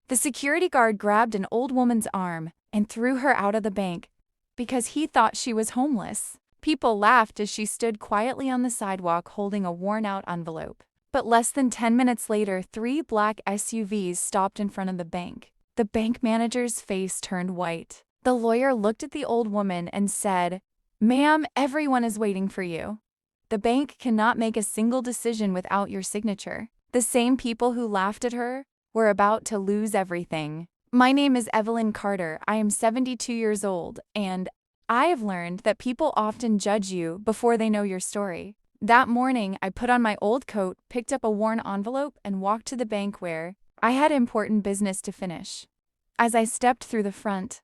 The security guard grabbed an old woman's arm and threw her out of the bank because he thought she was homeless. People laughed as she stood quietly on the sidewalk holding a worn-out envelope. But less than 10 minutes later, 3 black SUVs stopped in front of the bank. The bank manager's face turned white. The lawyer looked at the old woman and said, "Ma'am, everyone is waiting for you. The bank cannot make a single decision without your signature." The same people who laughed at her were about to lose everything. My name is Evelyn Carter. I am 72 years old, and I have learned that people often judge you before they know your story. That morning, I put on my old coat, picked up a worn envelope, and walked to the bank where I had important business to finish. As I stepped through the front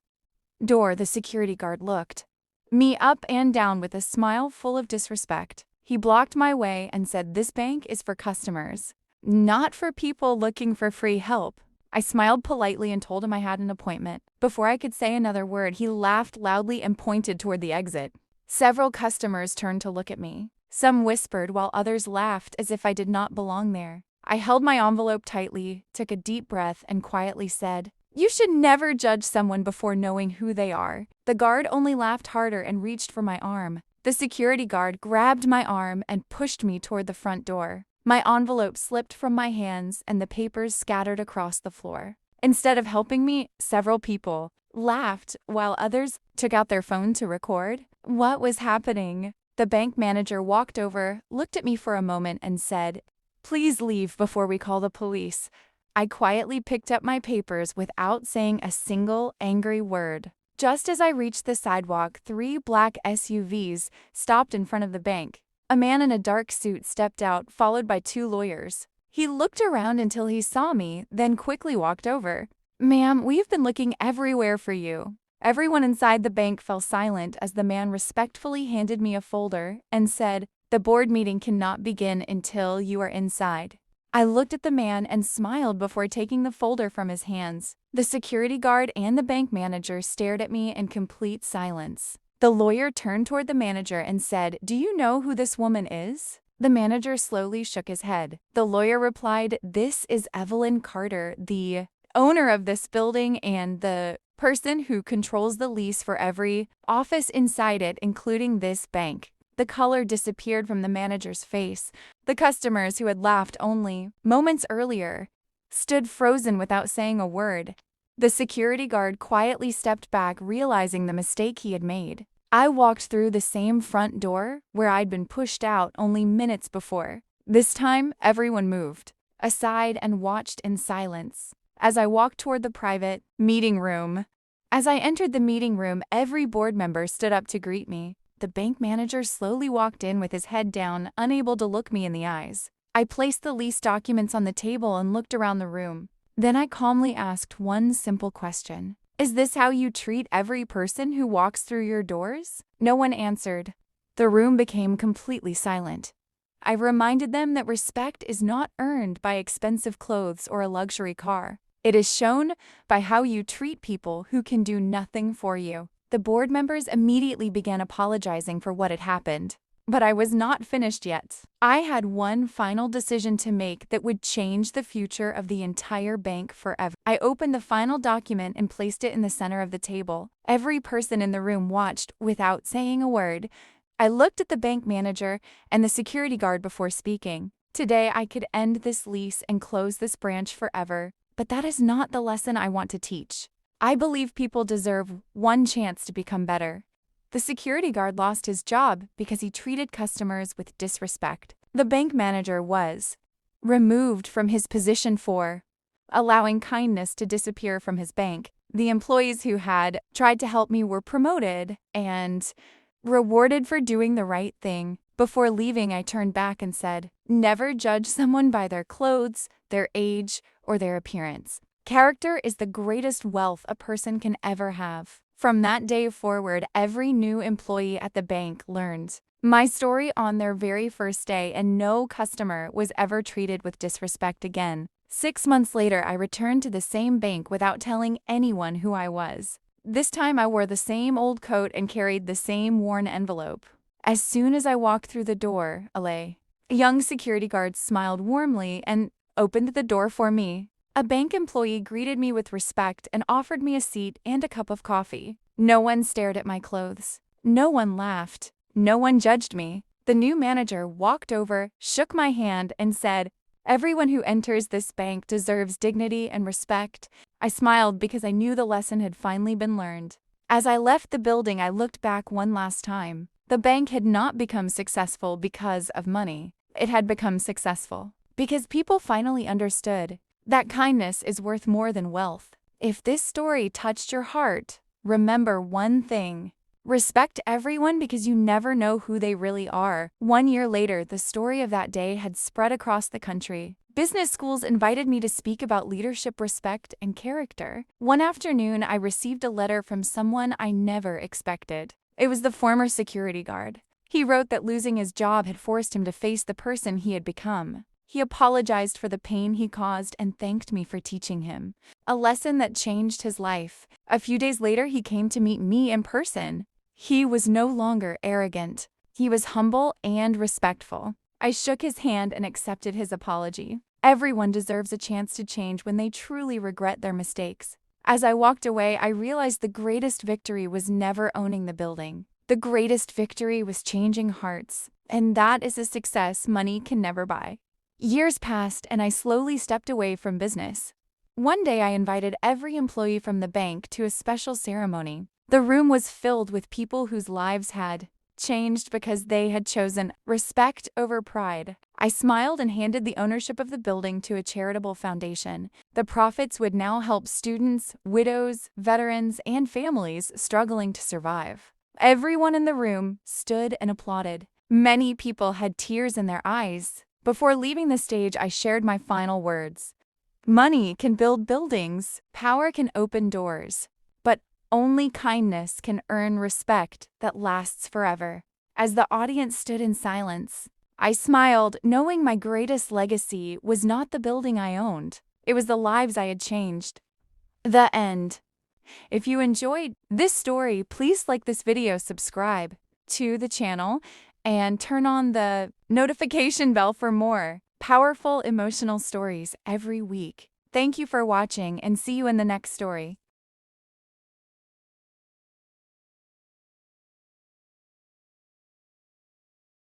door, the security guard looked me up and down with a smile full of disrespect. He blocked my way and said, "This bank is for customers, not for people looking for free help." I smiled politely and told him I had an appointment. Before I could say another word, he laughed loudly and pointed toward the exit. Several customers turned to look at me. Some whispered while others laughed as if I did not belong there. I held my envelope tightly, took a deep breath, and quietly said, "You should never judge someone before knowing who they are." The guard only laughed harder and reached for my arm. The security guard grabbed my arm and pushed me toward the front door. My envelope slipped from my hands and the papers scattered across the floor. Instead of helping me, several people laughed while others took out their phone to record. What was happening? The bank manager walked over, looked at me for a moment, and said, "Please leave before we call the police." I quietly picked up my papers without saying a single angry word. Just as I reached the sidewalk, 3 black SUVs stopped in front of the bank. A man in a dark suit stepped out, followed by 2 lawyers. He looked around until he saw me, then quickly walked over. "Ma'am, we've been looking everywhere for you." Everyone inside the bank fell silent as the man respectfully handed me a folder and said, "The board meeting cannot begin until you are inside." I looked at the man and smiled before taking the folder from his hands. The security guard and the bank manager stared at me in complete silence. The lawyer turned toward the manager and said, "Do you know who this woman is?" The manager slowly shook his head. The lawyer replied, "This is Evelyn Carter, the owner of this building and the person who controls the lease for every office inside it, including this bank." The color disappeared from the manager's face. The customers who had laughed only moments earlier stood frozen without saying a word. The security guard quietly stepped back, realizing the mistake he had made. I walked through the same front door where I'd been pushed out only minutes before. This time, everyone moved aside and watched in silence. As I walked toward the private meeting room, as I entered the meeting room, every board member stood up to greet me. The bank manager slowly walked in with his head down, unable to look me in the eyes. I placed the lease documents on the table and looked around the room. Then I calmly asked one simple question. "Is this how you treat every person who walks through your doors?" No one answered. The room became completely silent. I reminded them that respect is not earned by expensive clothes or a luxury car. It is shown by how you treat people who can do nothing for you. The board members immediately began apologizing for what had happened. But I was not finished yet. I had one final decision to make that would change the future of the entire bank forever. I opened the final document and placed it in the center of the table. Every person in the room watched without saying a word. I looked at the bank manager and the security guard before speaking. Today I could end this lease and close this branch forever. But that is not the lesson I want to teach. I believe people deserve one chance to become better. The security guard lost his job because he treated customers with disrespect. The bank manager was removed from his position for allowing kindness to disappear from his bank. The employees who had tried to help me were promoted and rewarded for doing the right thing. Before leaving, I turned back and said, "Never judge someone by their clothes, their age, or their appearance. Character is the greatest wealth a person can ever have." From that day forward, every new employee at the bank learned my story on their very first day, and no customer was ever treated with disrespect again. 6 months later, I returned to the same bank without telling anyone who I was. This time I wore the same old coat and carried the same worn envelope. As soon as I walked through the door, a young security guard smiled warmly and opened the door for me. A bank employee greeted me with respect and offered me a seat and a cup of coffee. No one stared at my clothes. No one laughed. No one judged me. The new manager walked over, shook my hand, and said, "Everyone who enters this bank deserves dignity and respect." I smiled because I knew the lesson had finally been learned. As I left the building, I looked back one last time. The bank had not become successful because of money. It had become successful because people finally understood that kindness is worth more than wealth. If this story touched your heart, remember one thing. Respect everyone because you never know who they really are. 1 year later, the story of that day had spread across the country. Business schools invited me to speak about leadership, respect, and character. One afternoon, I received a letter from someone I never expected. It was the former security guard. He wrote that losing his job had forced him to face the person he had become. He apologized for the pain he caused and thanked me for teaching him a lesson that changed his life. A few days later, he came to meet me in person. He was no longer arrogant. He was humble and respectful. I shook his hand and accepted his apology. Everyone deserves a chance to change when they truly regret their mistakes. As I walked away, I realized the greatest victory was never owning the building. The greatest victory was changing hearts. And that is a success money can never buy. Years passed, and I slowly stepped away from business. One day, I invited every employee from the bank to a special ceremony. The room was filled with people whose lives had changed because they had chosen respect over pride. I smiled and handed the ownership of the building to a charitable foundation. The profits would now help students, widows, veterans, and families struggling to survive. Everyone in the room stood and applauded. Many people had tears in their eyes. Before leaving the stage, I shared my final words. Money can build buildings, power can open doors, but only kindness can earn respect that lasts forever. As the audience stood in silence, I smiled, knowing my greatest legacy was not the building I owned. It was the lives I had changed. The end. If you enjoyed this story, please like this video, subscribe to the channel, and turn on the notification bell for more powerful emotional stories every week. Thank you for watching, and see you in the next story.